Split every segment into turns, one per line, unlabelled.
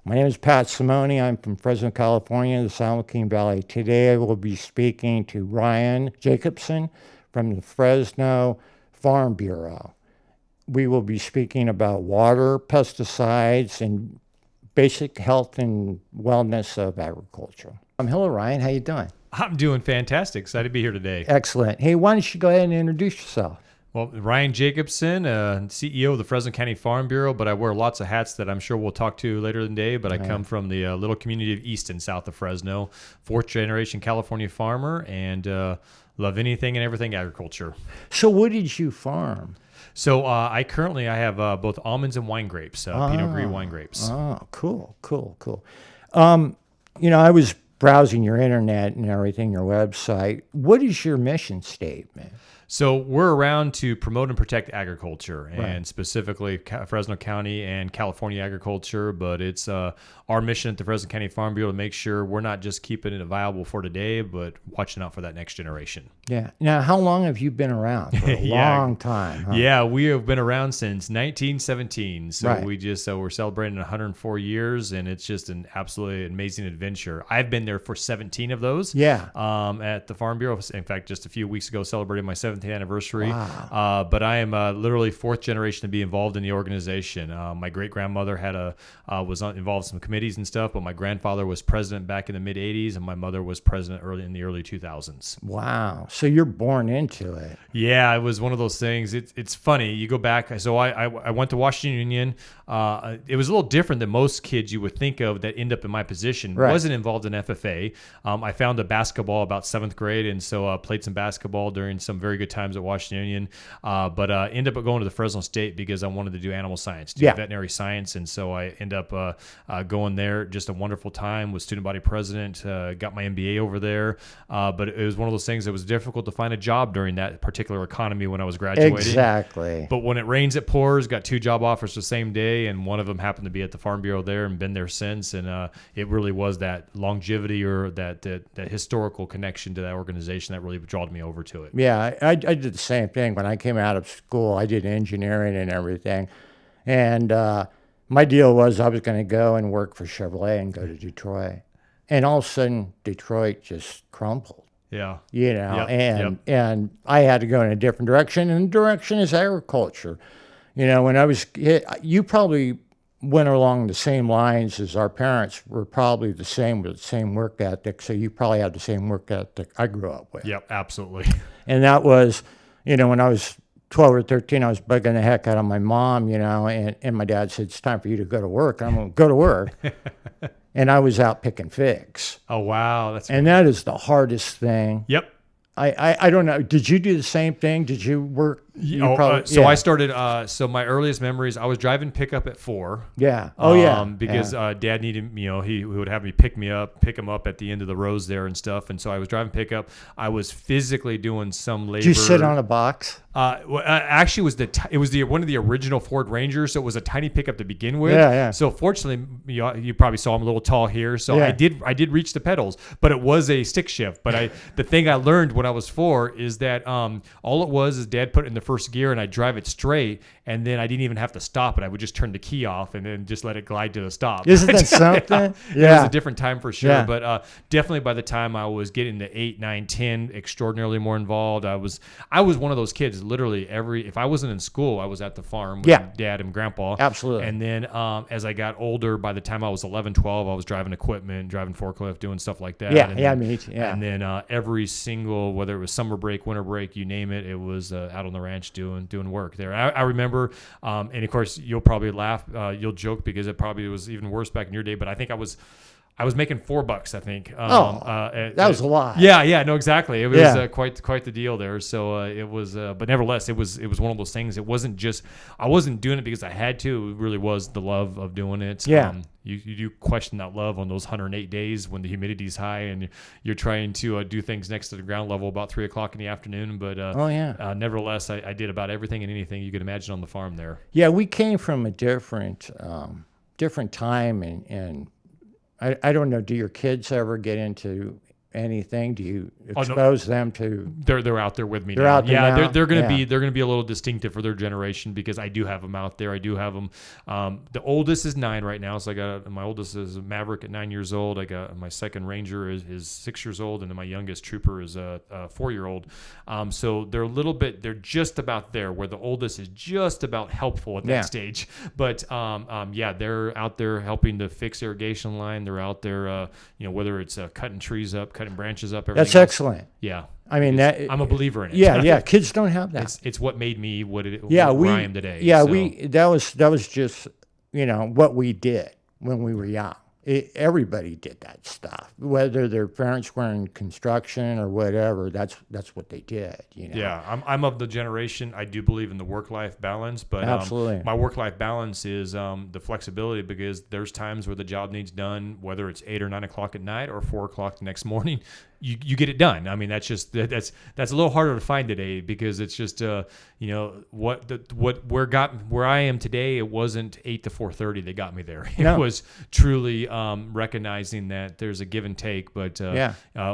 My name is Pat Simone. I'm from Fresno, California, the San Joaquin Valley. Today I will be speaking to Ryan Jacobsen from the Fresno Farm Bureau. We will be speaking about water, pesticides, and basic health and wellness of agriculture. Hello, Ryan. How you doing?
I'm doing fantastic. Excited to be here today.
Excellent. Hey, why don't you go ahead and introduce yourself?
Well, Ryan Jacobsen, CEO of the Fresno County Farm Bureau, but I wear lots of hats that I'm sure we'll talk to later in the day, but I come from the little community of East and South of Fresno, fourth generation California farmer, and love anything and everything agriculture.
So what did you farm?
So I have both almonds and wine grapes, Pinot Gris wine grapes.
Oh, cool. I was browsing your internet and everything, your website. What is your mission statement?
So we're around to promote and protect agriculture, and specifically Fresno County and California agriculture. But it's our mission at the Fresno County Farm Bureau to make sure we're not just keeping it viable for today, but watching out for that next generation.
Yeah. Now, how long have you been around? For a long time. Huh?
Yeah, we have been around since 1917. So
Right.
we just we're celebrating 104 years, and it's just an absolutely amazing adventure. I've been there for 17 of those.
Yeah.
At the Farm Bureau. In fact, just a few weeks ago, celebrated my 7th anniversary.
Wow.
But I am literally fourth generation to be involved in the organization. My great grandmother was involved in some committees and stuff, but my grandfather was president back in the mid 80s, and my mother was president in the early 2000s.
Wow. So you're born into it.
Yeah, it was one of those things. It's funny. You go back. So I went to Washington Union. It was a little different than most kids you would think of that end up in my position.
Right.
Wasn't involved in FFA. I found a basketball about 7th grade, and so played some basketball during some very good times at Washington Union. But ended up going to the Fresno State because I wanted to do animal science, veterinary science, and so I ended up going there. Just a wonderful time. Was student body president. Got my MBA over there. But it was one of those things that was difficult to find a job during that particular economy when I was graduating.
Exactly.
But when it rains, it pours. Got 2 job offers the same day, and one of them happened to be at the Farm Bureau there, and been there since. And it really was that longevity or that historical connection to that organization that really drawed me over to it.
Yeah, I did the same thing. When I came out of school, I did engineering and everything. And my deal was I was going to go and work for Chevrolet and go to Detroit. And all of a sudden, Detroit just crumbled.
Yeah.
And I had to go in a different direction, and the direction is agriculture. When I was, you probably went along the same lines as our parents were probably the same with the same work ethic. So you probably had the same work ethic I grew up with.
Yep, absolutely.
And that was, when I was 12 or 13, I was bugging the heck out of my mom, and my dad said, it's time for you to go to work. I'm going to go to work. And I was out picking figs.
Oh, wow.
And that is the hardest thing.
Yep.
I don't know. Did you do the same thing? Did you work?
I started, so my earliest memories, I was driving pickup at 4.
Yeah.
Because Dad needed, he would have me pick him up at the end of the rows there and stuff. And so I was driving pickup. I was physically doing some labor.
Did you sit on a box?
Actually, it was one of the original Ford Rangers, so it was a tiny pickup to begin with.
Yeah.
So fortunately, you probably saw I'm a little tall here, so I did reach the pedals, but it was a stick shift. But the thing I learned when I was 4 is that all it was is Dad put it in the first gear and I drive it straight, and then I didn't even have to stop it. I would just turn the key off and then just let it glide to the stop.
Isn't that something?
Yeah. It was a different time for sure,
Yeah.
but definitely by the time I was getting to 8, 9, 10, extraordinarily more involved. I was one of those kids. Literally if I wasn't in school, I was at the farm with Dad and Grandpa.
Absolutely.
And then as I got older, by the time I was 11, 12, I was driving equipment, driving forklift, doing stuff like that.
Me too. Yeah.
And then every single, whether it was summer break, winter break, you name it, it was out on the ranch doing work there. I remember, and of course you'll probably laugh, you'll joke because it probably was even worse back in your day, but I think I was making $4, I think.
That was a lot.
Yeah, no, exactly. It was quite the deal there. So it was, but nevertheless, it was one of those things. It wasn't just, I wasn't doing it because I had to. It really was the love of doing it.
Yeah.
You do question that love on those 108 days when the humidity's high and you're trying to do things next to the ground level about 3 o'clock in the afternoon. But nevertheless, I did about everything and anything you could imagine on the farm there.
Yeah, we came from a different time, and I don't know, do your kids ever get into anything? Do you expose them to?
They're out there with me.
They're
now.
out there
yeah,
now?
they're gonna be a little distinctive for their generation because I do have them out there. I do have them. The oldest is 9 right now, so I got my oldest is a Maverick at 9 years old. I got my second Ranger is 6 years old, and then my youngest Trooper is a 4-year-old. So they're a little bit. They're just about there where the oldest is just about helpful at that stage. But yeah, they're out there helping to fix irrigation line. They're out there, whether it's cutting trees up, cutting branches up.
That's excellent.
Yeah.
I mean,
I'm a believer in it.
Yeah. Kids don't have that.
It's what made me what I am today.
Yeah, so. that was just, what we did when we were young. Everybody did that stuff, whether their parents were in construction or whatever. That's what they did.
Yeah, I'm of the generation. I do believe in the work-life balance, but
absolutely,
my work-life balance is the flexibility because there's times where the job needs done, whether it's 8 or 9 o'clock at night or 4 o'clock the next morning. You get it done. I mean, that's a little harder to find today because it's just where I am today. It wasn't 8 to 4:30 that got me there. It was truly recognizing that there's a give and take, but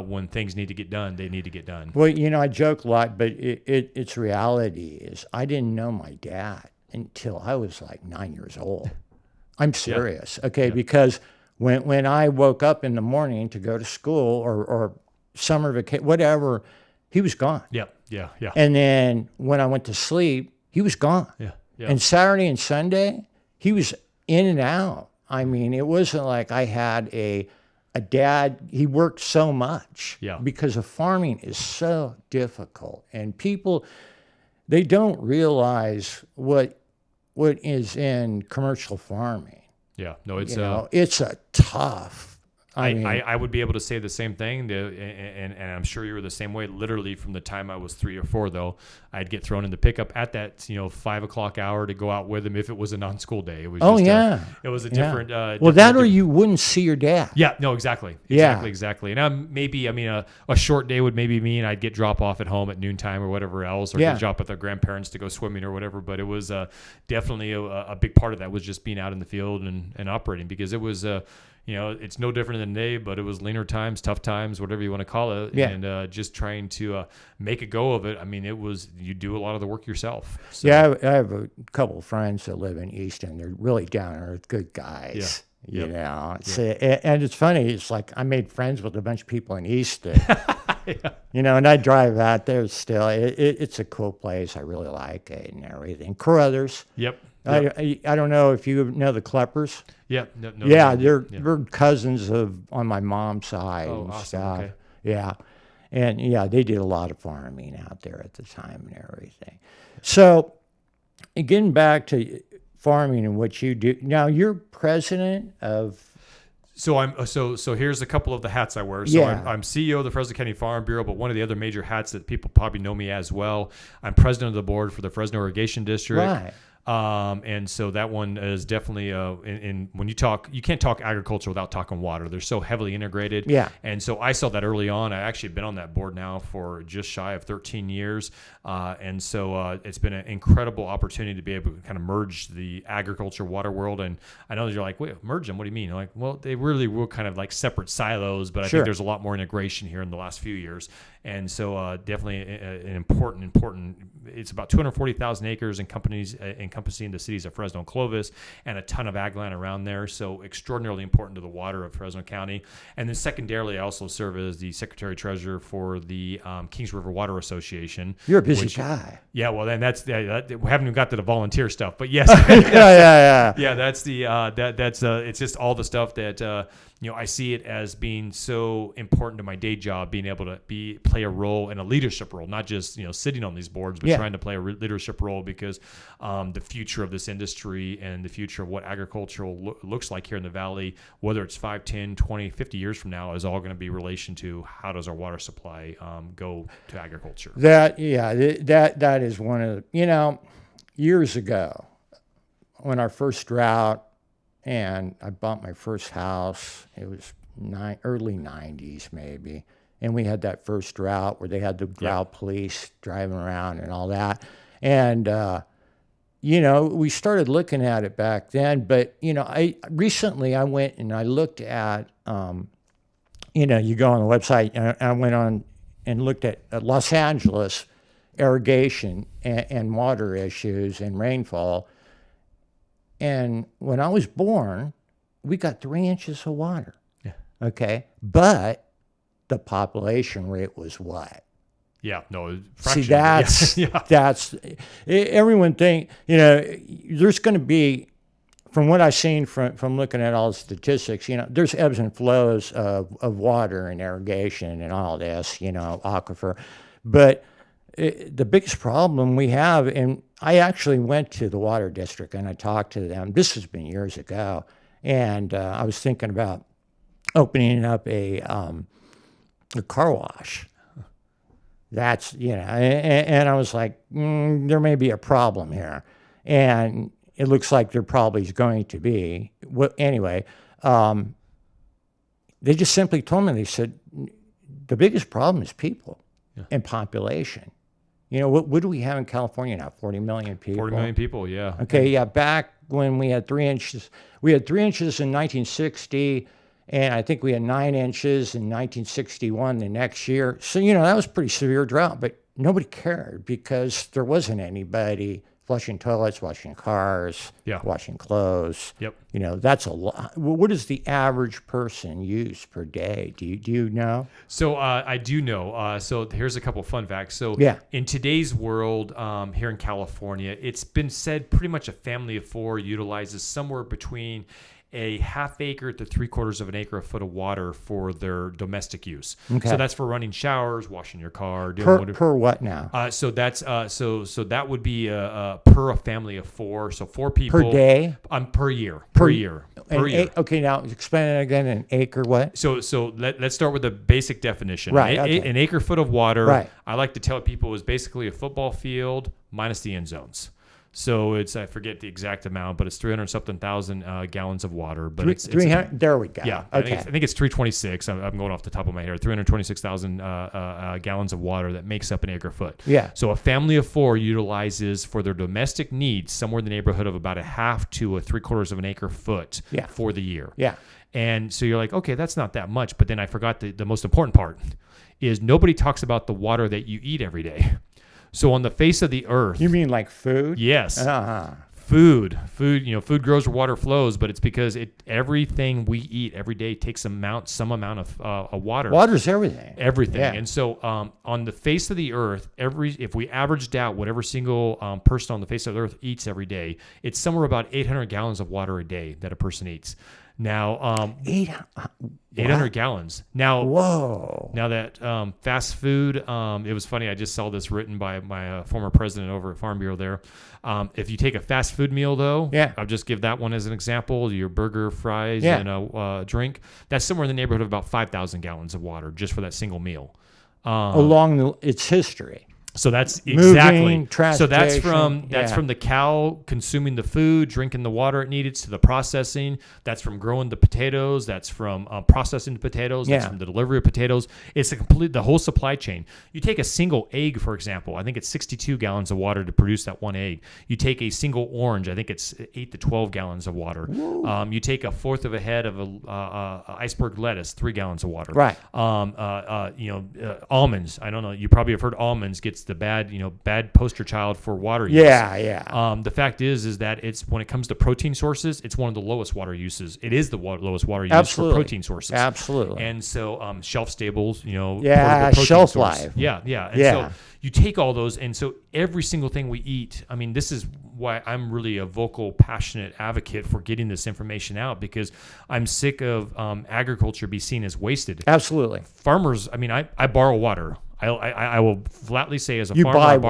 when things need to get done, they need to get done.
Well, I joke a lot, but it's reality is I didn't know my dad until I was like 9 years old. I'm serious, okay? Yeah. Because when I woke up in the morning to go to school or summer vacation, whatever, he was gone.
Yeah.
And then when I went to sleep, he was gone.
Yeah.
And Saturday and Sunday, he was in and out. I mean, it wasn't like I had a dad. He worked so much because of farming is so difficult. And people, they don't realize what is in commercial farming.
Yeah, no, it's
it's a tough.
I would be able to say the same thing, and I'm sure you were the same way. Literally from the time I was 3 or 4, though, I'd get thrown in the pickup at that 5 o'clock hour to go out with him if it was a non-school day. It was it was a different.
Or you wouldn't see your dad.
Yeah, no, exactly. And a short day would maybe mean I'd get drop off at home at noontime or whatever else, or get drop with their grandparents to go swimming or whatever. But it was definitely a big part of that was just being out in the field and operating because it was. It's no different than today, but it was leaner times, tough times, whatever you want to call it, and just trying to make a go of it. I mean, you do a lot of the work yourself. So.
Yeah, I have a couple of friends that live in Easton. They're really down to earth, good guys. Yeah. And it's funny. It's like I made friends with a bunch of people in Easton. And I drive out there still. It's a cool place. I really like it and everything. Carruthers.
Yep.
I don't know if you know the Kleppers.
Yeah.
They're cousins on my mom's side and
awesome.
stuff.
Okay.
Yeah. And they did a lot of farming out there at the time and everything. So getting back to farming and what you do. Now you're president of
So here's a couple of the hats I wear. So I'm CEO of the Fresno County Farm Bureau, but one of the other major hats that people probably know me as well, I'm president of the board for the Fresno Irrigation District.
Right.
And so that one is definitely when you can't talk agriculture without talking water. They're so heavily integrated.
Yeah.
And so I saw that early on. I actually been on that board now for just shy of 13 years. And so it's been an incredible opportunity to be able to kind of merge the agriculture water world. And I know that you're like, wait, merge them? What do you mean? I'm like, well, they really were kind of like separate silos, but I think there's a lot more integration here in the last few years. And so definitely an important, it's about 240,000 acres encompassing the cities of Fresno and Clovis and a ton of ag land around there. So extraordinarily important to the water of Fresno County. And then secondarily, I also serve as the Secretary Treasurer for the Kings River Water Association.
You're a busy guy.
Yeah, well, then we haven't even got to the volunteer stuff, but yes. Yeah, that's it's just all the stuff that, I see it as being so important to my day job, being able to play a role and a leadership role, not just sitting on these boards, but trying to play a leadership role because the future of this industry and the future of what agriculture looks like here in the valley, whether it's 5, 10, 20, 50 years from now, is all going to be relation to how does our water supply go to agriculture.
That is one of years ago when our first drought. And I bought my first house. It was early 90s maybe. And we had that first drought where they had the drought police driving around and all that. And, we started looking at it back then. But, I recently went and I looked at, you go on the website, and I went on and looked at Los Angeles irrigation and water issues and rainfall. And when I was born, we got 3 inches of water.
Yeah.
Okay. But the population rate was what?
Yeah, no.
See, that's everyone think, there's going to be, from what I've seen from looking at all the statistics, there's ebbs and flows of water and irrigation and all this, aquifer. But the biggest problem we have, and I actually went to the water district and I talked to them. This has been years ago. And I was thinking about opening up a car wash. That's, and I was like, there may be a problem here. And it looks like there probably is going to be. Well, anyway, they just simply told me, they said, the biggest problem is people and population. What do we have in California now? 40 million people?
40 million people, yeah.
Okay, yeah, back when we had 3 inches, we had 3 inches in 1960, and I think we had 9 inches in 1961 the next year. So, that was pretty severe drought, but nobody cared because there wasn't anybody flushing toilets, washing cars, washing clothes.
Yep.
That's a lot. What does the average person use per day? Do you know?
So I do know. So here's a couple of fun facts. So in today's world, here in California, it's been said pretty much a family of 4 utilizes somewhere between a half acre to 3/4 of an acre a foot of water for their domestic use. Okay. So that's for running showers, washing your car.
Per what now?
So that's so that would be per a family of 4. So 4 people
per day.
Per year. Per year.
Okay, now explain it again. An acre what?
So let's start with the basic definition.
Right.
An acre foot of water.
Right.
I like to tell people is basically a football field minus the end zones. So it's, I forget the exact amount, but it's 300-something thousand gallons of water. But it's
300. There we go.
Yeah.
Okay.
I think it's 326. I'm going off the top of my head. 326,000 gallons of water that makes up an acre foot.
Yeah.
So a family of 4 utilizes for their domestic needs somewhere in the neighborhood of about a half to a 3/4 of an acre foot for the year.
Yeah.
And so you're like, okay, that's not that much. But then I forgot the most important part is nobody talks about the water that you eat every day. So on the face of the earth.
You mean like food?
Yes.
Uh-huh.
Food, food grows where water flows, but it's because everything we eat every day takes some amount of water.
Water's everything.
Everything.
Yeah.
And so on the face of the earth, if we averaged out whatever single person on the face of the earth eats every day, it's somewhere about 800 gallons of water a day that a person eats. Now, 800 gallons. Now,
whoa.
Now that fast food, it was funny. I just saw this written by my former president over at Farm Bureau there. If you take a fast food meal, though, I'll just give that one as an example. Your burger, fries, and a drink. That's somewhere in the neighborhood of about 5,000 gallons of water just for that single meal.
Along its history.
So that's exactly.
Moving,
so that's from the cow consuming the food, drinking the water it needed, to the processing. That's from growing the potatoes. That's from processing the potatoes. That's from the delivery of potatoes. It's the whole supply chain. You take a single egg, for example. I think it's 62 gallons of water to produce that one egg. You take a single orange. I think it's 8 to 12 gallons of water. You take a fourth of a head of a iceberg lettuce, 3 gallons of water.
Right.
Almonds. I don't know. You probably have heard almonds gets the bad poster child for water use.
Yeah.
The fact is that it's, when it comes to protein sources, it's one of the lowest water uses. It is the lowest water use for protein sources.
Absolutely.
And so shelf stables,
shelf life.
Yeah. And so you take all those, and so every single thing we eat, I mean, this is why I'm really a vocal, passionate advocate for getting this information out, because I'm sick of agriculture be seen as wasted.
Absolutely.
Farmers, I mean, I borrow water. I will flatly say, as a farmer,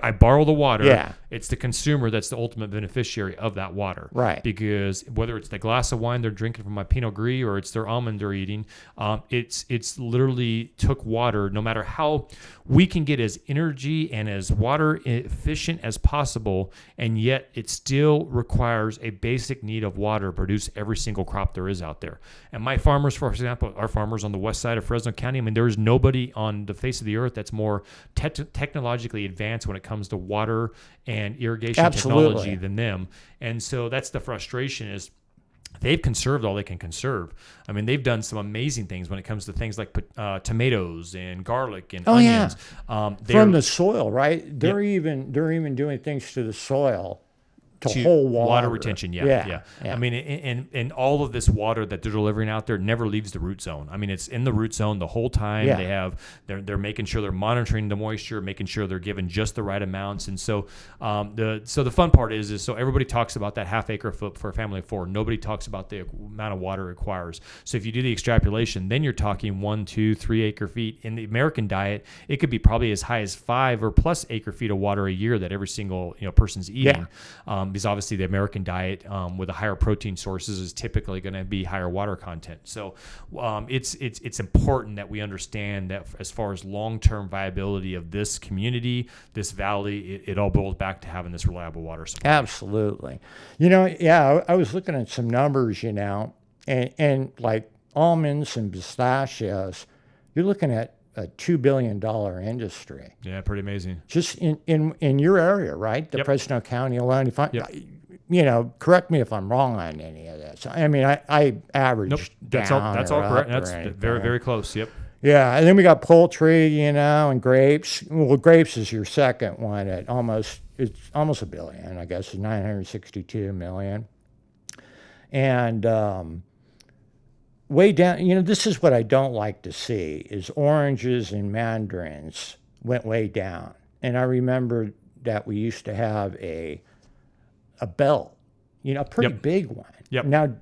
I borrow the water.
Yeah.
It's the consumer that's the ultimate beneficiary of that water.
Right.
Because whether it's the glass of wine they're drinking from my Pinot Gris or it's their almond they're eating, it's literally took water. No matter how we can get as energy and as water efficient as possible, and yet it still requires a basic need of water to produce every single crop there is out there. And my farmers, for example, our farmers on the west side of Fresno County, I mean, there is nobody on the face of the earth that's more technologically advanced when it comes to water and irrigation technology than them. And so that's the frustration is, they've conserved all they can conserve. I mean, they've done some amazing things when it comes to things like tomatoes and garlic and onions.
From the soil, right? They're even doing things to the soil to hold water
retention. Yeah. I mean, and all of this water that they're delivering out there never leaves the root zone. I mean, it's in the root zone the whole time. They're making sure they're monitoring the moisture, making sure they're given just the right amounts. And so the fun part is so everybody talks about that half acre foot for a family of 4. Nobody talks about the amount of water it requires. So if you do the extrapolation, then you're talking 1, 2, 3 acre feet. In the American diet, it could be probably as high as 5 or plus acre feet of water a year that every single person's eating. Because obviously the American diet with the higher protein sources is typically going to be higher water content. So it's important that we understand that as far as long-term viability of this community, this valley, it all boils back to having this reliable water supply.
Absolutely. I was looking at some numbers, and like almonds and pistachios, you're looking at a $2 billion industry.
Yeah, pretty amazing.
Just in your area, right? The Fresno County alone. If correct me if I'm wrong on any of this. I mean, I averaged
That's all correct. That's very, very close. Yep.
Yeah, and then we got poultry, and grapes. Well, grapes is your second one at almost $1 billion, I guess, 962 million. And way down, this is what I don't like to see, is oranges and mandarins went way down. And I remember that we used to have a belt, a pretty big one.
Yep.
Now,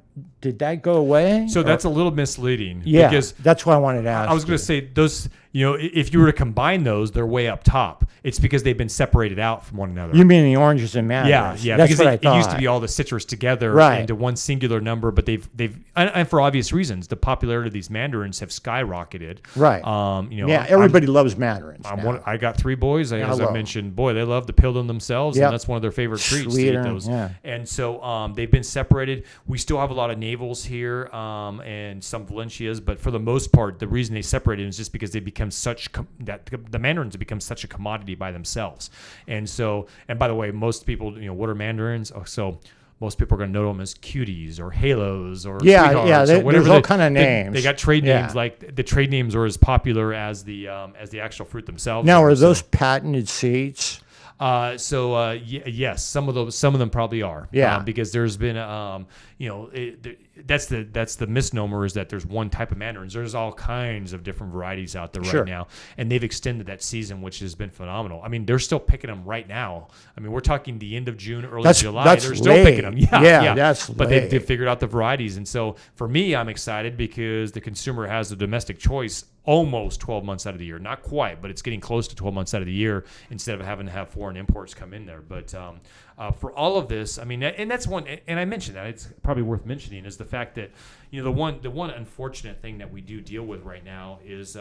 did that go away?
So that's a little misleading.
Yeah,
because
that's why I wanted to ask.
I was going to say those, if you were to combine those, they're way up top. It's because they've been separated out from one another.
You mean the oranges and mandarins?
Yeah.
That's
because
what I thought.
It used to be all the citrus together into one singular number, but they've and for obvious reasons, the popularity of these mandarins have skyrocketed.
Right. Everybody loves mandarins.
I got 3 boys. As I mentioned, they love to peel them themselves, and that's one of their favorite treats to eat those. Yeah. And so they've been separated. We still have a lot of navels here and some Valencias, but for the most part, the reason they separated is just because they become the mandarins have become such a commodity by themselves. And so, and by the way, most people, what are mandarins? So most people are going to know them as cuties or halos or sweethearts or whatever.
There's all kind of names.
They got trade names, like the trade names are as popular as the actual fruit themselves.
Now, are those patented seeds?
Yes, some of them probably are. Yeah, because there's been that's the misnomer, is that there's one type of mandarins. There's all kinds of different varieties out there right now, and they've extended that season, which has been phenomenal. I mean, they're still picking them right now. I mean, we're talking the end of June, early July. They're still picking them. Yeah. But they've figured out the varieties, and so for me, I'm excited because the consumer has a domestic choice almost 12 months out of the year. Not quite, but it's getting close to 12 months out of the year instead of having to have foreign imports come in there. But for all of this, I mean, and that's one, and I mentioned that, it's probably worth mentioning, is the fact that, the one unfortunate thing that we do deal with right now is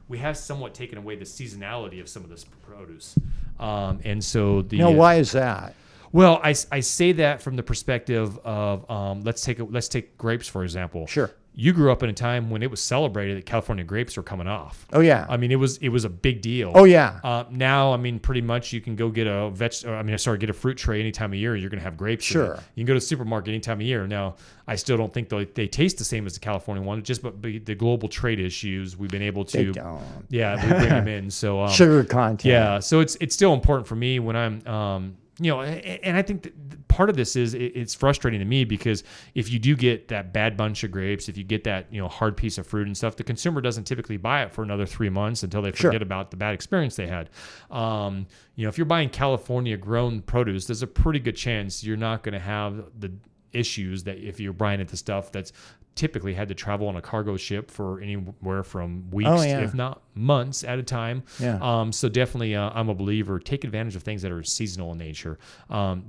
we have somewhat taken away the seasonality of some of this produce. And so
why is that?
Well, I say that from the perspective of let's take grapes, for example.
Sure.
You grew up in a time when it was celebrated that California grapes were coming off.
Oh yeah.
I mean, it was a big deal.
Oh yeah.
Now, I mean, pretty much you can go get get a fruit tray any time of year. You're going to have grapes.
Sure.
You can go to the supermarket any time of year. Now, I still don't think they taste the same as the California one. But the global trade issues, we've been able to.
They don't.
Yeah, we bring them in. So
sugar content.
Yeah. So it's still important for me when I'm and I think that part of this is it's frustrating to me, because if you do get that bad bunch of grapes, if you get that hard piece of fruit and stuff, the consumer doesn't typically buy it for another 3 months until they forget about the bad experience they had. If you're buying California grown produce, there's a pretty good chance you're not going to have the issues that if you're buying into stuff that's typically had to travel on a cargo ship for anywhere from weeks, if not months at a time. Yeah. So definitely, I'm a believer. Take advantage of things that are seasonal in nature.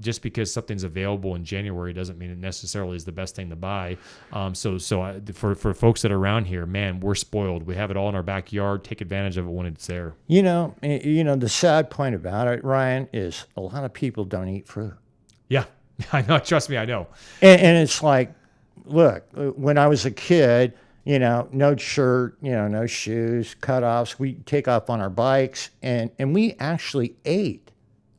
Just because something's available in January doesn't mean it necessarily is the best thing to buy. For folks that are around here, man, we're spoiled. We have it all in our backyard. Take advantage of it when it's there.
The sad point about it, Ryan, is a lot of people don't eat fruit.
Yeah, I know. Trust me, I know.
And it's like, look, when I was a kid, no shirt, no shoes, cutoffs. We take off on our bikes, and we actually ate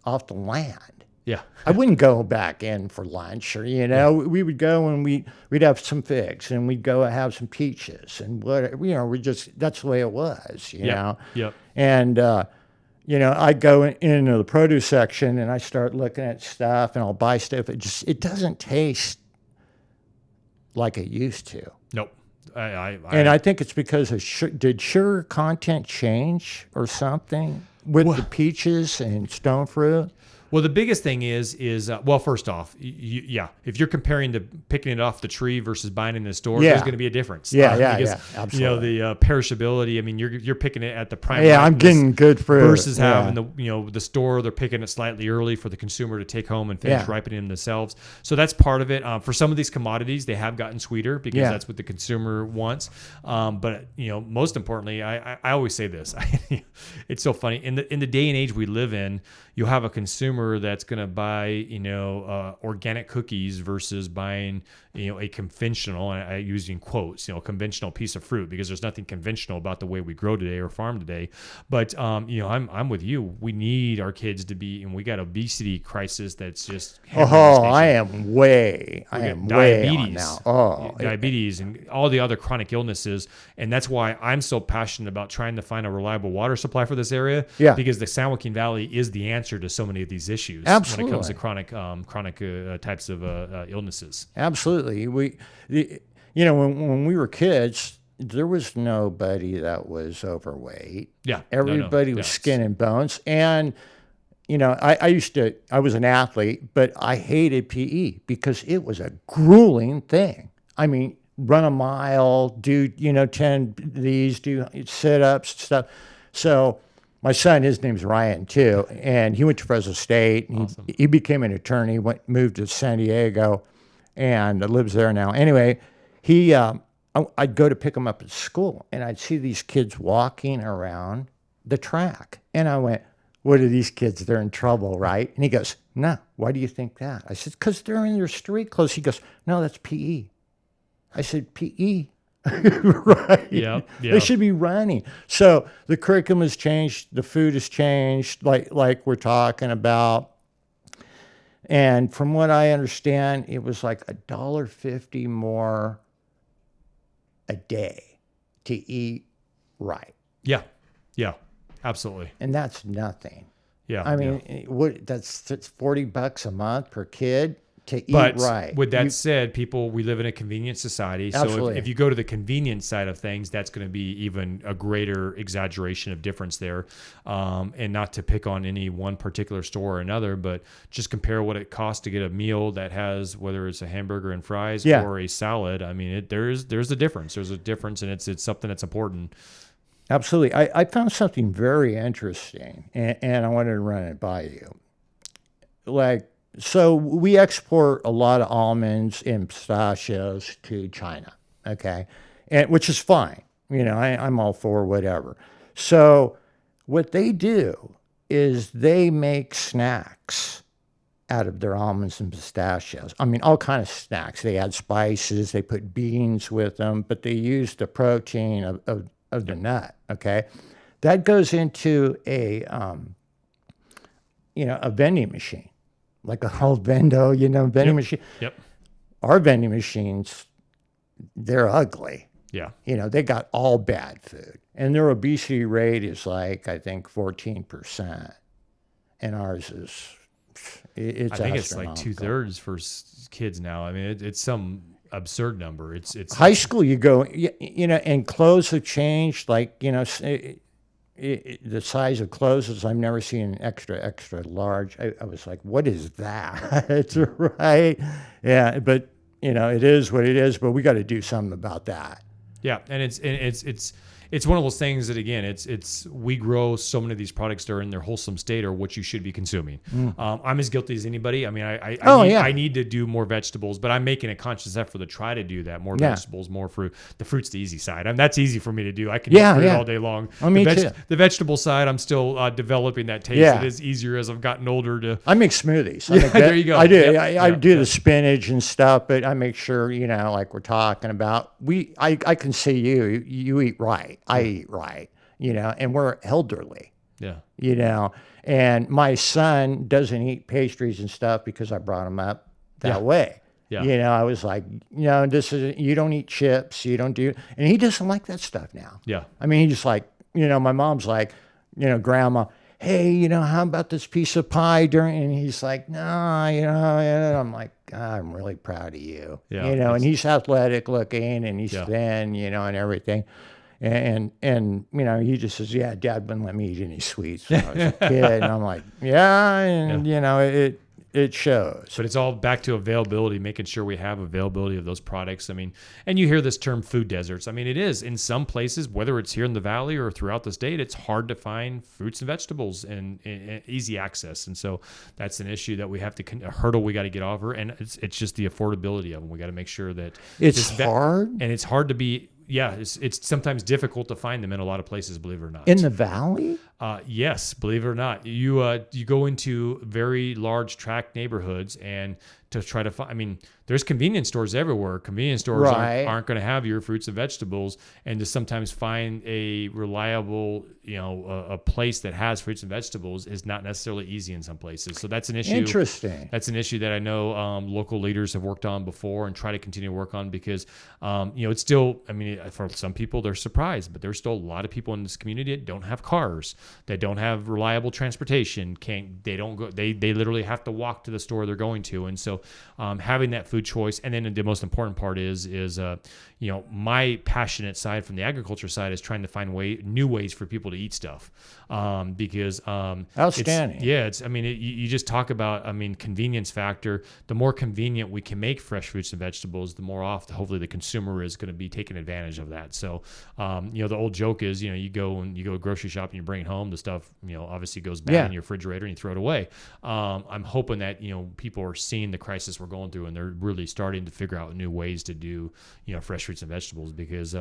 off the land.
Yeah.
I wouldn't go back in for lunch, or we would go and we'd have some figs, and we'd go have some peaches, and what we just that's the way it was,
Yep. Yep.
and I'd go into the produce section and I start looking at stuff and I'll buy stuff. It doesn't taste like it used to.
Nope.
And I think it's because did sugar content change or something with the peaches and stone fruit?
Well, the biggest thing is well, first off, if you're comparing to picking it off the tree versus buying it in the store, there's going to be a difference.
Because, absolutely.
The perishability. I mean, you're picking it at the prime.
Yeah, I'm getting good fruit
versus having the store. They're picking it slightly early for the consumer to take home and finish ripening themselves. So that's part of it. For some of these commodities, they have gotten sweeter because that's what the consumer wants. But most importantly, I always say this. It's so funny in the day and age we live in. You'll have a consumer that's going to buy, organic cookies versus buying, a conventional, I using quotes, conventional piece of fruit, because there's nothing conventional about the way we grow today or farm today. But, I'm with you. We need our kids to be, and we got obesity crisis that's just.
I am way
diabetes
on now.
Diabetes and all the other chronic illnesses. And that's why I'm so passionate about trying to find a reliable water supply for this area.
Yeah.
Because the San Joaquin Valley is the answer to so many of these issues.
Absolutely.
When it comes to chronic types of illnesses.
Absolutely. When we were kids, there was nobody that was overweight.
Yeah.
Everybody was skin and bones. And, I was an athlete, but I hated PE because it was a grueling thing. I mean, run a mile, do 10 these, do sit-ups, stuff. So my son, his name's Ryan too, and he went to Fresno State. And
awesome.
he became an attorney, moved to San Diego, and lives there now. Anyway, I'd go to pick him up at school, and I'd see these kids walking around the track, and I went, "What are these kids? They're in trouble, right?" And he goes, "No, why do you think that?" I said, "Because they're in their street clothes." He goes, "No, that's PE." I said, "PE." Right.
Yeah.
They should be running. So the curriculum has changed. The food has changed, like we're talking about. And from what I understand, it was like $1.50 more a day to eat right.
Yeah. Yeah. Absolutely.
And that's nothing.
Yeah.
I mean, that's $40 a month per kid to eat
but
right.
With that said, we live in a convenient society. So if you go to the convenience side of things, that's going to be even a greater exaggeration of difference there. And not to pick on any one particular store or another, but just compare what it costs to get a meal that has, whether it's a hamburger and fries or a salad. I mean, there's a difference. There's a difference, and it's something that's important.
Absolutely. I found something very interesting, and I wanted to run it by you. So we export a lot of almonds and pistachios to China, okay, which is fine. I'm all for whatever. So what they do is they make snacks out of their almonds and pistachios. I mean, all kind of snacks. They add spices, they put beans with them, but they use the protein of the nut, okay? That goes into a vending machine. Like a whole vending machine.
Yep.
Our vending machines, they're ugly.
Yeah.
They got all bad food. And their obesity rate is I think 14%. And ours is, it's
I think it's like 2/3 for kids now. I mean, it's some absurd number. It's
high school, you go, and clothes have changed. The size of clothes, I've never seen an extra large. I was like, what is that? It's right. Yeah. But it is what it is, but we got to do something about that.
Yeah. And it's one of those things that, again, we grow so many of these products that are in their wholesome state or what you should be consuming. I'm as guilty as anybody. I mean, I need to do more vegetables, but I'm making a conscious effort to try to do that. More vegetables, more fruit. The fruit's the easy side. I mean, that's easy for me to do. I can eat fruit all day long.
Oh, me too.
The vegetable side, I'm still developing that taste. It is easier as I've gotten older to.
I make smoothies.
There you go.
I do. I do the spinach and stuff, but I make sure, like we're talking about, I can see you eat right. I eat right. And we're elderly.
Yeah.
you know. And my son doesn't eat pastries and stuff because I brought him up that
Yeah.
way.
Yeah.
You know, I was like, this is, you don't eat chips, you don't do, and he doesn't like that stuff now.
Yeah.
I mean, he just like, my mom's like, grandma, hey, how about this piece of pie during, and he's like, no, and I'm like, God, I'm really proud of you.
Yeah,
And he's athletic looking and he's
Yeah.
thin, and everything. And he just says, yeah, Dad wouldn't let me eat any sweets when I was a kid. And I'm like, yeah, and it shows.
But it's all back to availability, making sure we have availability of those products. I mean, and you hear this term food deserts. I mean, it is in some places, whether it's here in the valley or throughout the state, it's hard to find fruits and vegetables and easy access. And so that's an issue that we have to, a hurdle we got to get over. And it's just the affordability of them. We got to make sure that
it's hard.
And it's hard to be, it's sometimes difficult to find them in a lot of places, believe it or not.
In the valley?
Yes, believe it or not. You go into very large tract neighborhoods and to try to find, I mean, there's convenience stores everywhere. Convenience stores aren't going to have your fruits and vegetables, and to sometimes find a reliable, a place that has fruits and vegetables is not necessarily easy in some places. So that's an issue.
Interesting.
That's an issue that I know local leaders have worked on before and try to continue to work on because, it's still, I mean, for some people they're surprised, but there's still a lot of people in this community that don't have cars, that don't have reliable transportation. They literally have to walk to the store they're going to, and so having that food choice, and then the most important part is my passionate side from the agriculture side is trying to find new ways for people to eat stuff, because
outstanding.
You just talk about, convenience factor. The more convenient we can make fresh fruits and vegetables, the more often hopefully the consumer is going to be taking advantage of that. So the old joke is, you go to a grocery shop and you bring it home, the stuff obviously goes bad in your refrigerator and you throw it away. I'm hoping that people are seeing the crisis we're going through and they're really starting to figure out new ways to do fresh fruits and vegetables, because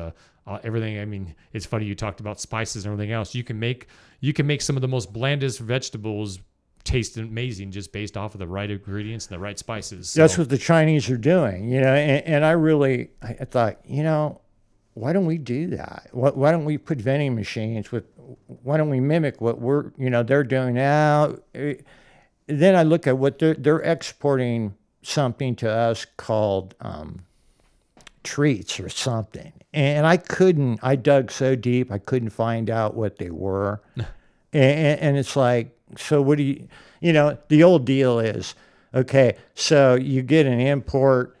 everything, I mean, it's funny you talked about spices and everything else. You can make some of the most blandest vegetables taste amazing just based off of the right ingredients and the right spices. So.
That's what the Chinese are doing, and I thought, why don't we do that? Why don't we put vending machines why don't we mimic what they're doing now? Then I look at what they're exporting something to us called treats or something. And I dug so deep, I couldn't find out what they were. and it's like, so what do the old deal is, okay, so you get an import,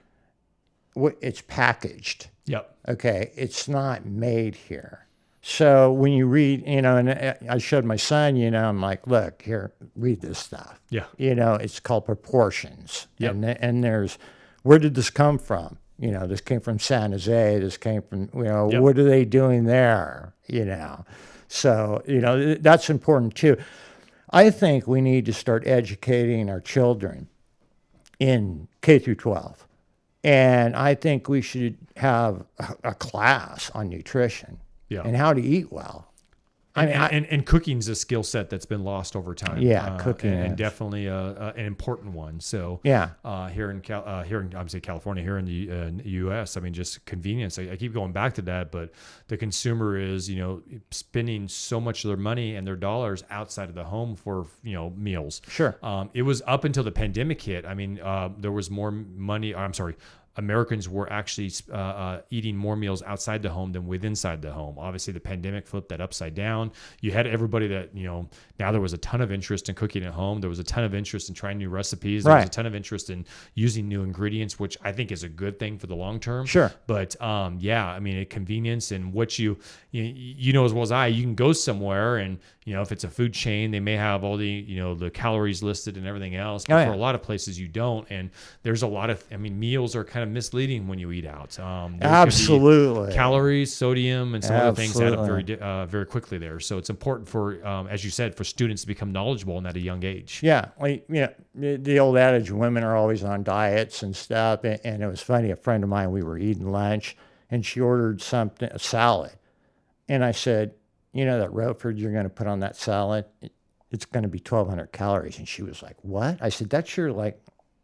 it's packaged.
Yep.
Okay, it's not made here. So when you read, and I showed my son, I'm like, look, here, read this stuff.
Yeah.
It's called proportions.
Yep.
And there's, where did this come from? This came from San Jose. This came from,
Yep.
What are they doing there? So, that's important too. I think we need to start educating our children in K through 12. And I think we should have a class on nutrition.
Yeah.
And how to eat well.
And cooking's a skill set that's been lost over time.
Yeah, cooking
and definitely an important one. So
yeah,
here in obviously California, here in the U.S., I mean, just convenience. I keep going back to that, but the consumer is spending so much of their money and their dollars outside of the home for meals.
Sure.
It was up until the pandemic hit. I mean, there was more money. I'm sorry. Americans were actually eating more meals outside the home than inside the home. Obviously, the pandemic flipped that upside down. You had everybody that, now there was a ton of interest in cooking at home. There was a ton of interest in trying new recipes. There was a ton of interest in using new ingredients, which I think is a good thing for the long term.
Sure.
But convenience and what you as well as I, you can go somewhere and, if it's a food chain, they may have all the, the calories listed and everything else. But for a lot of places, you don't. And there's a lot of, meals are kind of misleading when you eat out.
Absolutely.
Calories, sodium, and some other things add up very quickly there. So it's important for, as you said, for students to become knowledgeable at a young age.
Yeah. The old adage, women are always on diets and stuff. And it was funny, a friend of mine, we were eating lunch and she ordered a salad. And I said, that Roquefort you're going to put on that salad, it's going to be 1,200 calories. And she was like, what? I said, that's your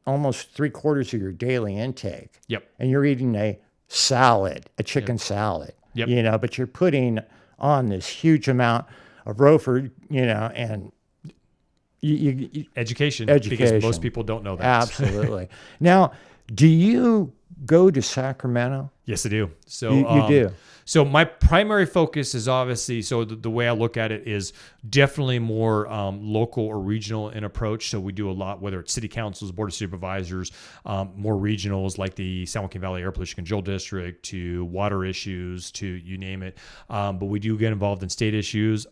almost 3/4 of your daily intake.
Yep.
And you're eating a salad, a chicken salad.
Yep.
But you're putting on this huge amount of Roford, and
Education,
education.
because most people don't know that.
Absolutely. Now, do you go to Sacramento?
Yes, I do. So
You do.
So my primary focus is obviously, so the way I look at it is definitely more local or regional in approach. So we do a lot, whether it's city councils, board of supervisors, more regionals like the San Joaquin Valley Air Pollution Control District, to water issues, to you name it. But we do get involved in state issues,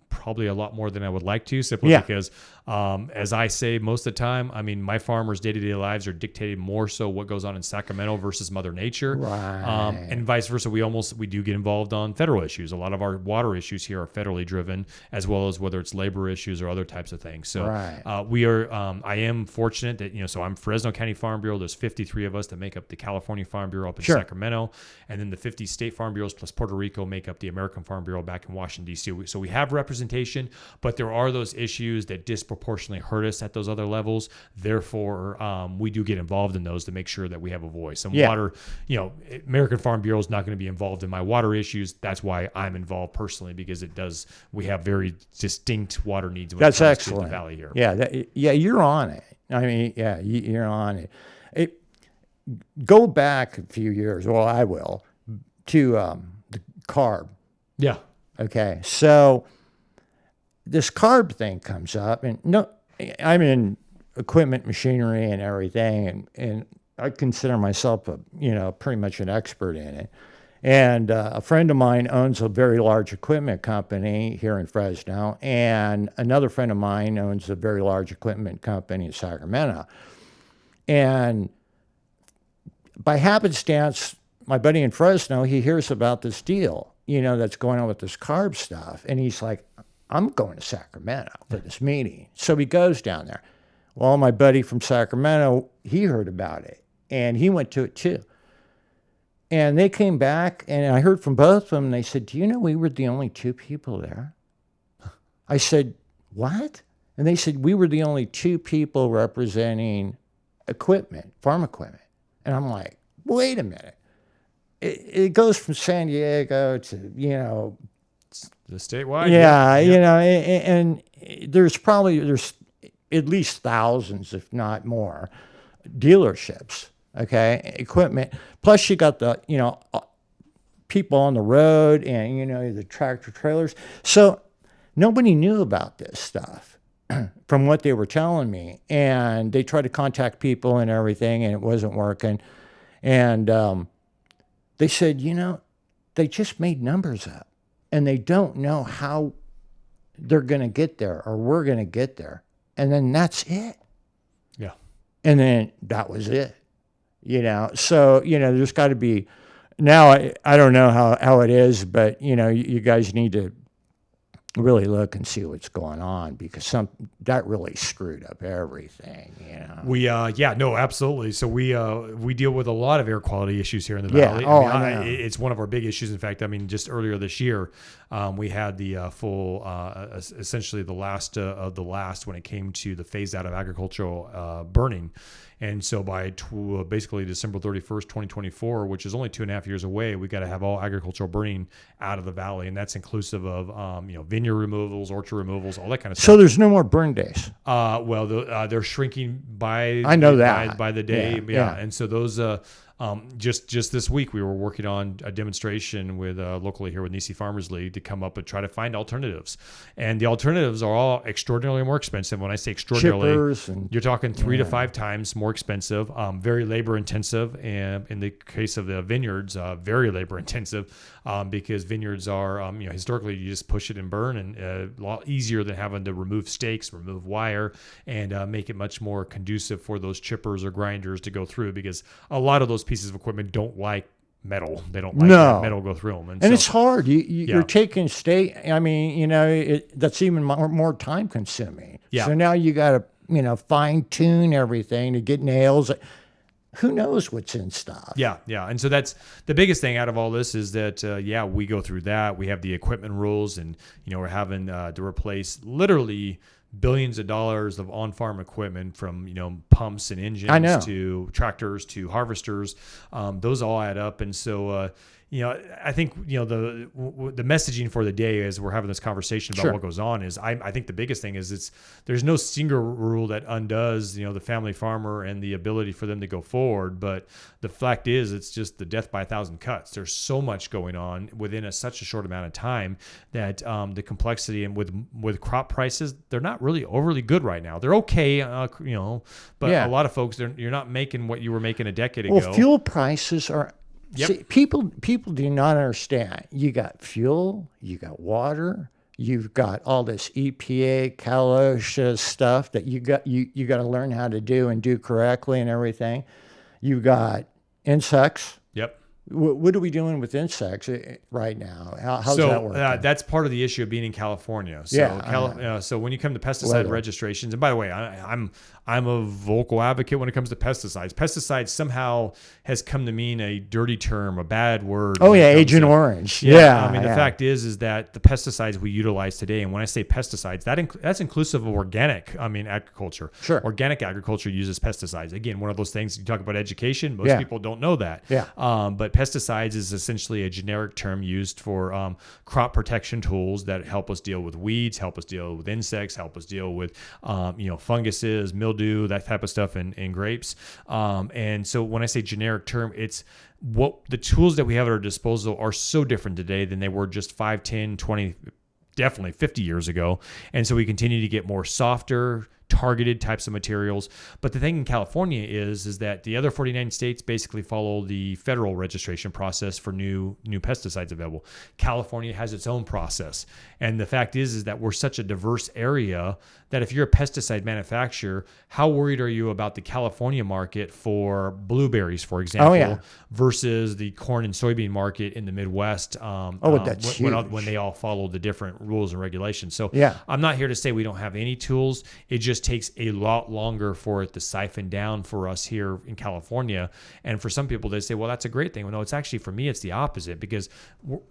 probably a lot more than I would like to, simply because, as I say most of the time, I mean, my farmers' day-to-day lives are dictated more so what goes on in Sacramento versus Mother Nature.
Right.
And vice versa. We do get involved on federal issues. A lot of our water issues here are federally driven, as well as whether it's labor issues or other types of things. So we are. I am fortunate that so I'm Fresno County Farm Bureau. There's 53 of us that make up the California Farm Bureau up in Sacramento, and then the 50 state farm bureaus plus Puerto Rico make up the American Farm Bureau back in Washington D.C. So we have representation, but there are those issues that disproportionately hurt us at those other levels. Therefore, we do get involved in those to make sure that we have a voice. And water, American Farm Bureau is not going to be involved in my water issues. That's why I'm involved personally, because we have very distinct water needs when it comes to the valley here.
You're on it. I mean, you're on it. Go back a few years, well, I will, to the Carb.
Yeah.
Okay. So this Carb thing comes up, and I'm in equipment, machinery, and everything, and I consider myself pretty much an expert in it. And a friend of mine owns a very large equipment company here in Fresno, and another friend of mine owns a very large equipment company in Sacramento. And by happenstance, my buddy in Fresno, he hears about this deal, that's going on with this Carb stuff. And he's like, I'm going to Sacramento for this meeting. So he goes down there. Well, my buddy from Sacramento, he heard about it, and he went to it too. And they came back, and I heard from both of them. And they said, do you know we were the only two people there? I said, what? And they said, we were the only two people representing equipment, farm equipment. And I'm like, wait a minute. It goes from San Diego to,
the statewide.
And there's at least thousands, if not more, dealerships. Okay, equipment. Plus, you got the people on the road, and the tractor trailers. So nobody knew about this stuff from what they were telling me, and they tried to contact people and everything, and it wasn't working. And they said, they just made numbers up, and they don't know how they're going to get there, or we're going to get there, and then that's it.
Yeah,
and then that was it. So, there's got to be, now I don't know how it is, but, you guys need to really look and see what's going on, because that really screwed up everything,
Absolutely. So we deal with a lot of air quality issues here in the valley.
I know.
It's one of our big issues. In fact, just earlier this year, we had the full, essentially the last of the last when it came to the phase out of agricultural burning. And so by basically December 31st, 2024, which is only 2.5 years away, we got to have all agricultural burning out of the valley. And that's inclusive of, vineyard removals, orchard removals, all that kind of stuff.
So there's no more burn days.
They're shrinking by the day.
Yeah.
And so those, just this week, we were working on a demonstration with locally here with Nisi Farmers League to come up and try to find alternatives. And the alternatives are all extraordinarily more expensive. When I say extraordinarily, you're talking 3 to 5 times more expensive, very labor intensive. And in the case of the vineyards, very labor intensive, because vineyards are, historically you just push it and burn, and a lot easier than having to remove stakes, remove wire, and make it much more conducive for those chippers or grinders to go through, because a lot of those pieces of equipment don't like metal. They don't like that metal go through them. And so,
it's hard. You're taking that's even more time consuming.
Yeah.
So now you got to, fine tune everything to get nails. Who knows what's in stuff?
Yeah. And so that's the biggest thing out of all this is that, we go through that. We have the equipment rules, and, we're having to replace literally billions of dollars of on-farm equipment, from pumps and engines to tractors to harvesters. Those all add up, and so I think, the messaging for the day as we're having this conversation about
Sure.
what goes on is I think the biggest thing is there's no single rule that undoes, the family farmer and the ability for them to go forward. But the fact is, it's just the death by 1,000 cuts. There's so much going on within such a short amount of time that the complexity and with crop prices, they're not really overly good right now. They're okay, but a lot of folks, you're not making what you were making a decade ago.
Well, fuel prices are.
Yep.
See, people do not understand. You got fuel, you got water, you've got all this EPA, CalOSHA stuff that you got to learn how to do and do correctly and everything. You've got insects.
Yep.
What are we doing with insects right now? How's that working?
That's part of the issue of being in California. So, so when you come to pesticide registrations, and by the way, I'm a vocal advocate when it comes to pesticides. Pesticides somehow has come to mean a dirty term, a bad word.
Oh yeah, Agent Orange.
The fact is that the pesticides we utilize today, and when I say pesticides, that's inclusive of organic. Agriculture.
Sure.
Organic agriculture uses pesticides. Again, one of those things. You talk about education. Most people don't know that.
Yeah.
But pesticides is essentially a generic term used for crop protection tools that help us deal with weeds, help us deal with insects, help us deal with funguses, mildew, that type of stuff in grapes. And so when I say generic term, it's what the tools that we have at our disposal are so different today than they were just 5, 10, 20, definitely 50 years ago. And so we continue to get more softer, targeted types of materials. But the thing in California is that the other 49 states basically follow the federal registration process for new pesticides available. California has its own process. And the fact is that we're such a diverse area that if you're a pesticide manufacturer, how worried are you about the California market for blueberries, for example, versus the corn and soybean market in the Midwest
that's huge.
When they all follow the different rules and regulations. So
Yeah.
I'm not here to say we don't have any tools. It just takes a lot longer for it to siphon down for us here in California. And for some people, they say, well, that's a great thing. Well, no, it's actually, for me, it's the opposite, because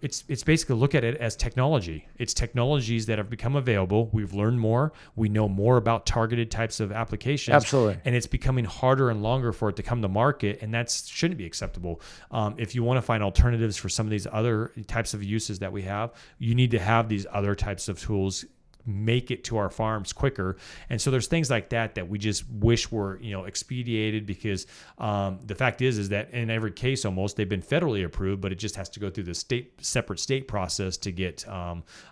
it's basically look at it as technology. It's technologies that have become available. We've learned more. We know more about targeted types of applications.
Absolutely.
And it's becoming harder and longer for it to come to market. And that shouldn't be acceptable. If you want to find alternatives for some of these other types of uses that we have, you need to have these other types of tools make it to our farms quicker. And so there's things like that we just wish were, expedited, because the fact is that in every case almost they've been federally approved, but it just has to go through the separate state process to get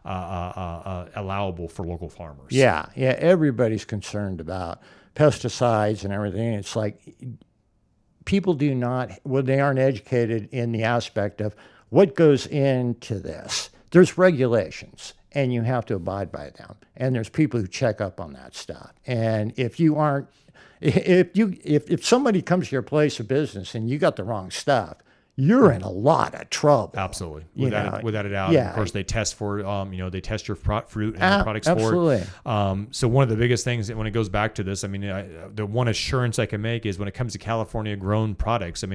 allowable for local farmers.
Yeah. Everybody's concerned about pesticides and everything. It's like people they aren't educated in the aspect of what goes into this. There's regulations, and you have to abide by them. And there's people who check up on that stuff. And if somebody comes to your place of business and you got the wrong stuff, you're in a lot of trouble.
Absolutely. Without a doubt.
Yeah.
And of course, they test for, they test your fruit and the products
absolutely.
for it. So one of the biggest things when it goes back to this, the one assurance I can make is when it comes to California grown products,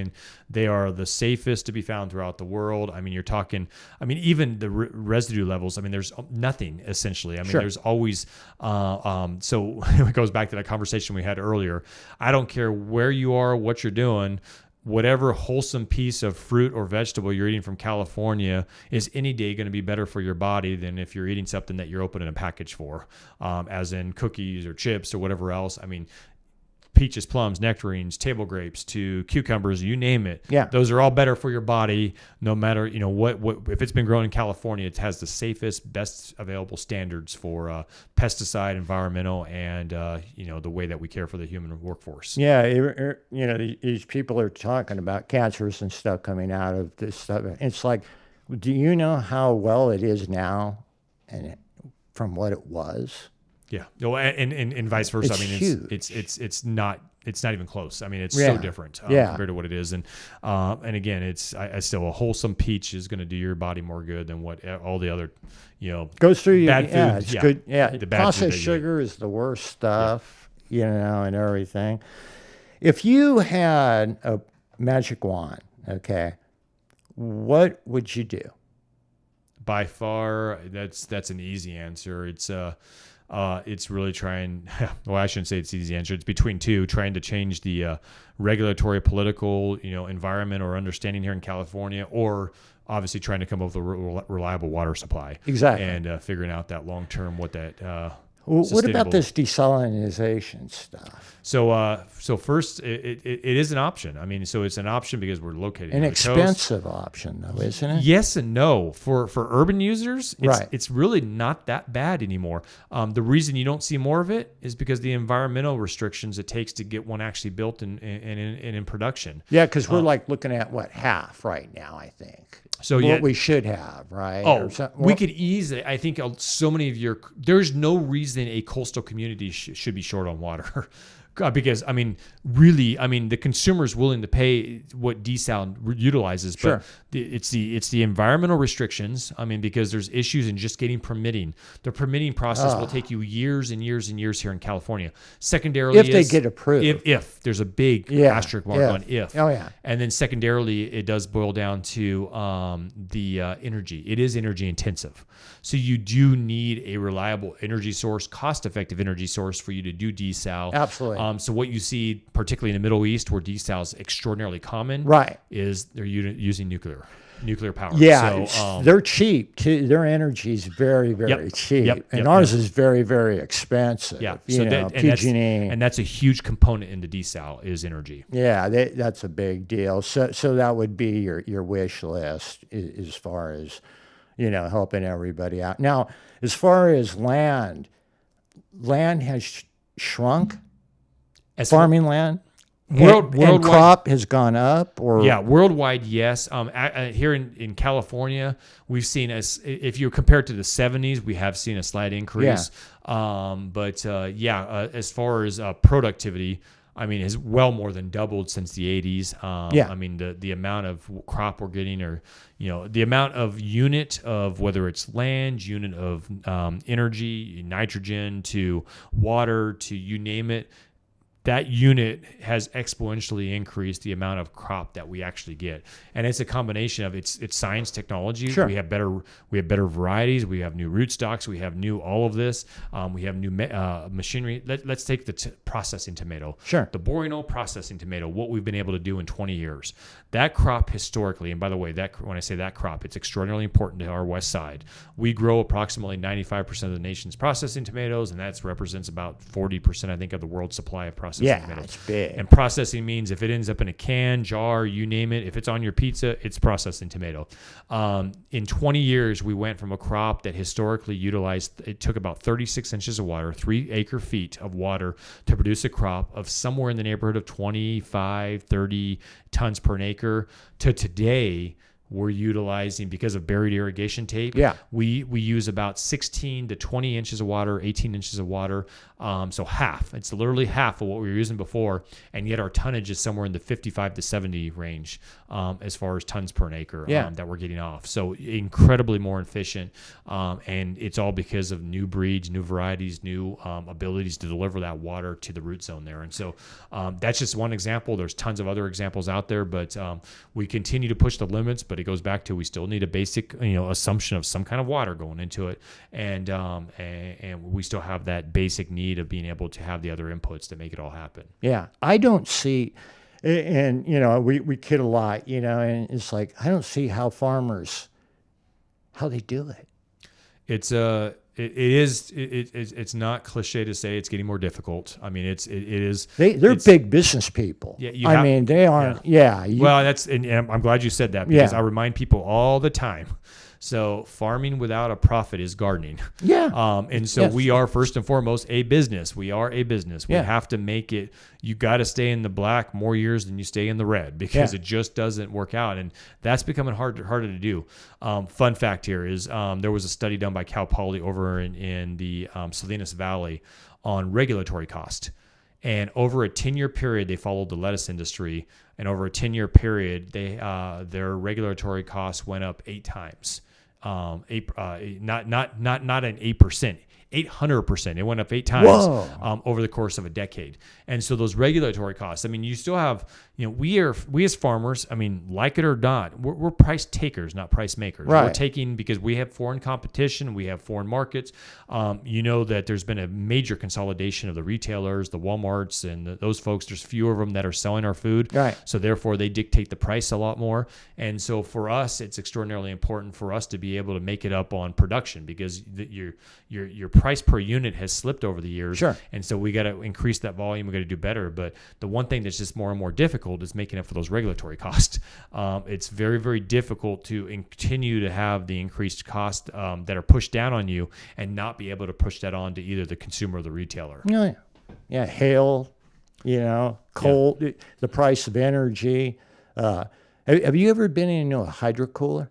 they are the safest to be found throughout the world. You're talking, even the residue levels, there's nothing essentially.
Sure.
There's always, so it goes back to that conversation we had earlier. I don't care where you are, what you're doing, whatever wholesome piece of fruit or vegetable you're eating from California is any day going to be better for your body than if you're eating something that you're opening a package for, as in cookies or chips or whatever else. Peaches, plums, nectarines, table grapes to cucumbers, you name it.
Yeah.
Those are all better for your body, no matter, what if it's been grown in California, it has the safest, best available standards for pesticide, environmental, and, the way that we care for the human workforce.
Yeah. These people are talking about cancers and stuff coming out of this stuff. It's like, do you know how well it is now and from what it was?
Yeah. And vice versa.
It's huge.
It's not even close. It's
Yeah.
so different compared to what it is. And again, I still, a wholesome peach is going to do your body more good than what all the other,
goes through
bad
food.
food.
Yeah, it's good. Yeah.
The bad
Processed
food that you
sugar is the worst stuff, and everything. If you had a magic wand, okay, what would you do?
By far, that's an easy answer. It's really trying, well, I shouldn't say it's easy answer. It's between two, trying to change the regulatory, political, environment or understanding here in California, or obviously trying to come up with a reliable water supply.
Exactly.
And figuring out that long term what that
What about
sustainable-
this desalinization stuff?
So first, it is an option. I mean, so it's an option because we're located
An
on the coast.
expensive option, though, isn't it?
Yes and no. For urban users,
Right.
it's really not that bad anymore. The reason you don't see more of it is because the environmental restrictions it takes to get one actually built and in production.
Yeah, because we're like looking at what, half right now, I think.
So
what we should have, right?
Oh,
Or some-
we could easily. I think so many of there's no reason a coastal community should be short on water. Because I mean, really, the consumer is willing to pay what desal utilizes, but
Sure.
it's the environmental restrictions. I mean, because there's issues in just getting permitting. The permitting process will take you years and years and years here in California. Secondarily,
If they get approved.
if there's a big
Yeah,
asterisk mark
if.
on if.
Oh, yeah.
And then secondarily, it does boil down to the energy. It is energy intensive. So you do need a reliable energy source, cost-effective energy source for you to do desal.
Absolutely.
So what you see, particularly in the Middle East, where desal is extraordinarily common,
Right.
is they're using nuclear power.
Yeah,
So,
they're cheap too. Their energy is very, very cheap, and ours is very, very expensive.
yeah.
You
So
know,
and that's,
PG&E.
and that's a huge component in the desal is energy.
Yeah, that's a big deal. So that would be your wish list as far as, helping everybody out. Now, as far as land has shrunk.
As
Farming land. And
worldwide
crop has gone up, or
yeah, worldwide, yes. Here in California, we've seen if you compare it to the 70s, we have seen a slight increase. As far as productivity, has well more than doubled since the 80s. The amount of crop we're getting, or the amount of unit of whether it's land, unit of energy, nitrogen to water to you name it. That unit has exponentially increased the amount of crop that we actually get, and it's a combination of it's science, technology.
Sure.
We have better varieties. We have new rootstocks. We have new all of this. We have new machinery. Let's take the processing tomato.
Sure.
The boring old processing tomato. What we've been able to do in 20 years. That crop historically, and by the way, when I say that crop, it's extraordinarily important to our west side. We grow approximately 95% of the nation's processing tomatoes, and that represents about 40%, I think, of the world's supply of processing tomatoes.
It's big.
And processing means if it ends up in a can, jar, you name it, if it's on your pizza, it's processing tomato. In 20 years, we went from a crop that historically it took about 36 inches of water, 3 acre feet of water to produce a crop of somewhere in the neighborhood of 25, 30 tons per acre to today. We're utilizing, because of buried irrigation tape, we use about 16 to 20 inches of water, 18 inches of water. So half. It's literally half of what we were using before, and yet our tonnage is somewhere in the 55 to 70 range as far as tons per acre that we're getting off. So incredibly more efficient, and it's all because of new breeds, new varieties, new abilities to deliver that water to the root zone there. And so that's just one example. There's tons of other examples out there, but we continue to push the limits, but it goes back to we still need a basic assumption of some kind of water going into it, and we still have that basic need of being able to have the other inputs to make it all happen.
Yeah, I don't see, and we kid a lot, and it's like I don't see how farmers, how they do it.
It's it's not cliche to say it's getting more difficult. It is.
They're big business people.
Yeah,
they aren't. Yeah.
Well, and I'm glad you said that, because I remind people all the time. So farming without a profit is gardening.
Yeah.
And so we are first and foremost a business. We are a business. We have to make it. You got to stay in the black more years than you stay in the red, because it just doesn't work out, and that's becoming harder to do. Fun fact here is there was a study done by Cal Poly over in the Salinas Valley on regulatory cost. And over a 10-year period, they followed the lettuce industry, and over a 10-year period, their regulatory costs went up 8 times. Not an 8%, 800%. It went up 8 times
Whoa.
over the course of a decade. And so those regulatory costs, I mean, you still have, we as farmers, I mean, like it or not, we're price takers, not price makers.
Right.
We're taking because we have foreign competition, we have foreign markets. That there's been a major consolidation of the retailers, the Walmarts, and those folks. There's fewer of them that are selling our food.
Right.
So therefore, they dictate the price a lot more. And so for us, it's extraordinarily important for us to be able to make it up on production because your price per unit has slipped over the years.
Sure.
And so we got to increase that volume. We got to do better. But the one thing that's just more and more difficult is making up for those regulatory costs. It's very, very difficult to continue to have the increased costs that are pushed down on you and not be able to push that on to either the consumer or the retailer.
Yeah. Hail, cold, the price of energy. Have you ever been in a hydrocooler?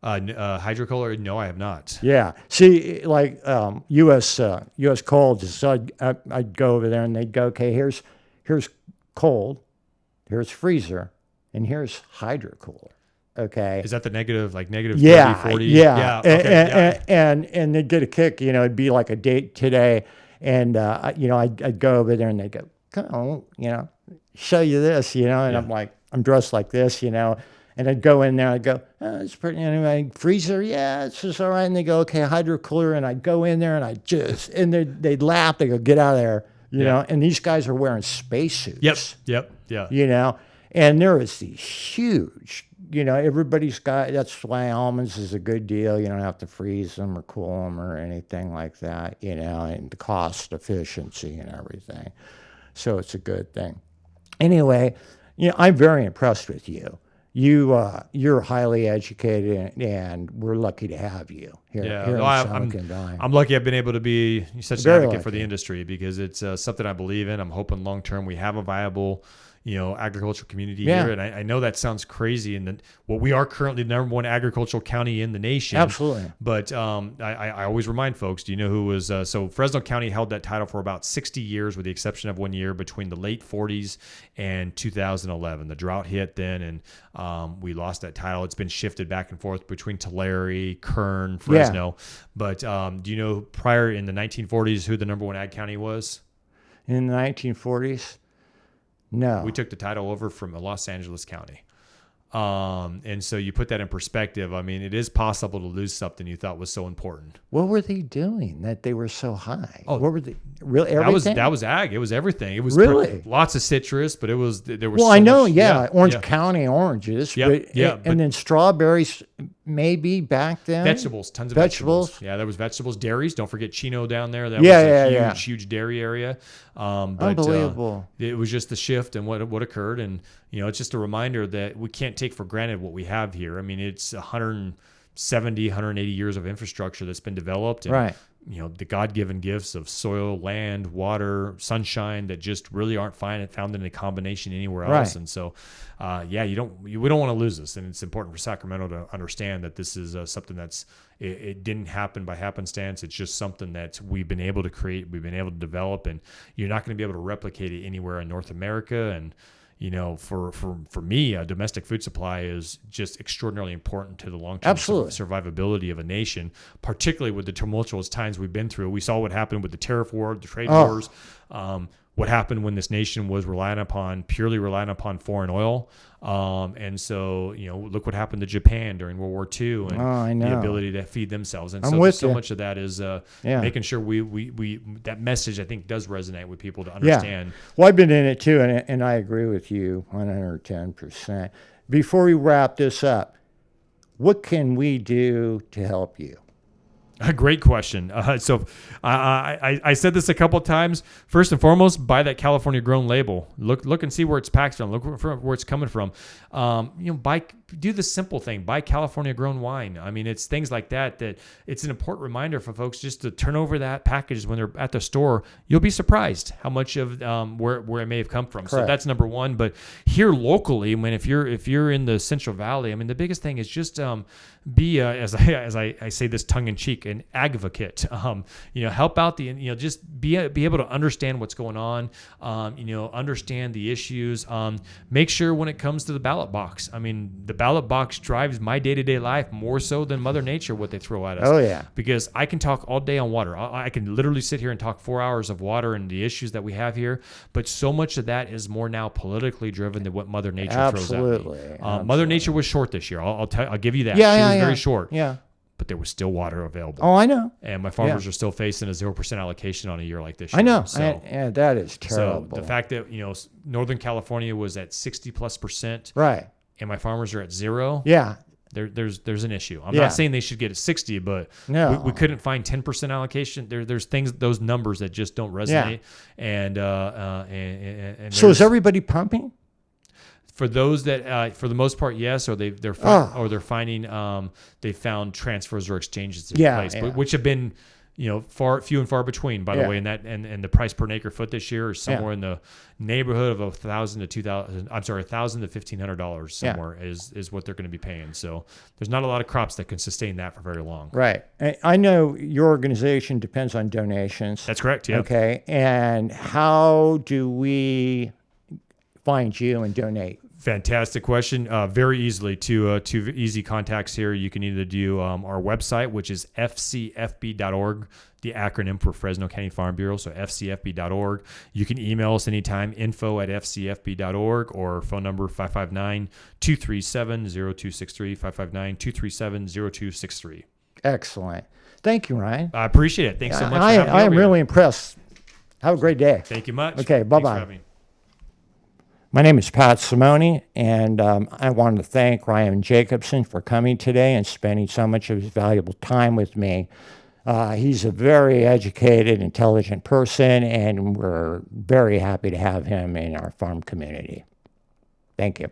Hydrocooler? No, I have not.
Yeah. See, like U.S. cold. So I'd go over there and they'd go, okay, here's cold, here's freezer, and here's hydrocooler. Okay.
Is that the negative 30, 40?
Yeah.
Okay.
And they'd get a kick. It'd be like a date today, and I'd go over there and they'd go, come on, show you this, and I'm like, I'm dressed like this, and I'd go in there, I'd go, oh, it's pretty, anyway, freezer, yeah, it's just all right. And they go, okay, hydrocooler. And I'd go in there and and they'd laugh, they go, get out of there, and these guys are wearing spacesuits.
Yep.
And there is these huge, everybody's got, that's why almonds is a good deal. You don't have to freeze them or cool them or anything like that, and the cost efficiency and everything. So it's a good thing. Anyway, I'm very impressed with you. You're highly educated, and we're lucky to have you here in Silicon Valley.
I'm lucky I've been able to be such an
Very
advocate for
lucky.
the industry because it's something I believe in. I'm hoping long term we have a viable agricultural community here. And I know that sounds crazy, and we are currently the number one agricultural county in the nation.
Absolutely.
But I always remind folks, do you know who was, so Fresno County held that title for about 60 years with the exception of 1 year between the late 40s and 2011. The drought hit then, and we lost that title. It's been shifted back and forth between Tulare, Kern, Fresno. But do you know prior in the 1940s who the number one ag county was?
In the 1940s? No.
We took the title over from Los Angeles County. And so you put that in perspective. I mean, it is possible to lose something you thought was so important.
What were they doing that they were so high?
Oh,
what were they? Really, everything?
That was ag. It was everything. It was
really
lots of citrus, but there was.
Well,
so
I know,
much,
Orange County oranges. And then strawberries, maybe back then.
Vegetables, tons of vegetables. Yeah, there was vegetables, dairies. Don't forget Chino down there. That was a huge dairy area. But,
unbelievable.
It was just the shift and what occurred, and it's just a reminder that we can't take for granted what we have here. I mean, it's 170, 180 years of infrastructure that's been developed, and,
right.
The God-given gifts of soil, land, water, sunshine that just really aren't found in a combination anywhere else.
Right.
And so, we don't want to lose this, and it's important for Sacramento to understand that this is something that's it didn't happen by happenstance. It's just something that we've been able to create, we've been able to develop, and you're not going to be able to replicate it anywhere in North America. And for me, a domestic food supply is just extraordinarily important to the long-term survivability of a nation, particularly with the tumultuous times we've been through. We saw what happened with the tariff war, the trade wars, what happened when this nation was purely relying upon foreign oil. And so, look what happened to Japan during World War II and the ability to feed themselves. And so much of that is making sure we that message, I think, does resonate with people to understand.
Yeah. Well, I've been in it too, and I agree with you 110%. Before we wrap this up, what can we do to help you?
A great question. So I said this a couple of times. First and foremost, buy that California grown label. Look and see where it's packed from. Look for where it's coming from. Do the simple thing. Buy California grown wine. I mean, it's things like that it's an important reminder for folks just to turn over that package when they're at the store. You'll be surprised how much of where it may have come from.
Correct.
So that's number one. But here locally, if you're in the Central Valley, I mean, the biggest thing is just be as I say this tongue in cheek, an advocate. Help out just be able to understand what's going on. Understand the issues. Make sure when it comes to the ballot box, I mean, the ballot box drives my day-to-day life more so than Mother Nature, what they throw at us.
Oh, yeah.
Because I can talk all day on water. I can literally sit here and talk 4 hours of water and the issues that we have here. But so much of that is more now politically driven than what Mother Nature throws at me.
Absolutely.
Mother Nature was short this year. I'll give you that.
Yeah,
she
yeah,
was
yeah.
very short.
Yeah.
But there was still water available.
Oh, I know.
And my farmers are still facing a 0% allocation on a year like this year.
I know.
So,
And that is terrible.
so the fact that, Northern California was at 60+%,
right.
and my farmers are at 0.
Yeah.
There's an issue. I'm
Yeah.
not saying they should get at 60, but
No.
we couldn't find 10% allocation. There's things, those numbers that just don't resonate. And
So is everybody pumping?
for those that, for the most part, yes, or they're finding they found transfers or exchanges in place, but which have been few and far between, by the way. And that and the price per acre foot this year is somewhere in the neighborhood of $1,000 to $1,500 somewhere is what they're going to be paying. So there's not a lot of crops that can sustain that for very long.
Right. I know your organization depends on donations.
That's correct. Yeah.
Okay. And how do we find you and donate?
Fantastic question. Very easily. Two easy contacts here. You can either do our website, which is fcfb.org, the acronym for Fresno County Farm Bureau, so fcfb.org. You can email us anytime, info@fcfb.org, or phone number 559-237-0263, 559-237-0263.
Excellent. Thank you, Ryan.
I appreciate it. Thanks so much.
I am really impressed. Have a great day.
Thank you much.
Okay, bye-bye.
Thanks for having me.
My name is Pat Simone, and I wanted to thank Ryan Jacobsen for coming today and spending so much of his valuable time with me. He's a very educated, intelligent person, and we're very happy to have him in our farm community. Thank you.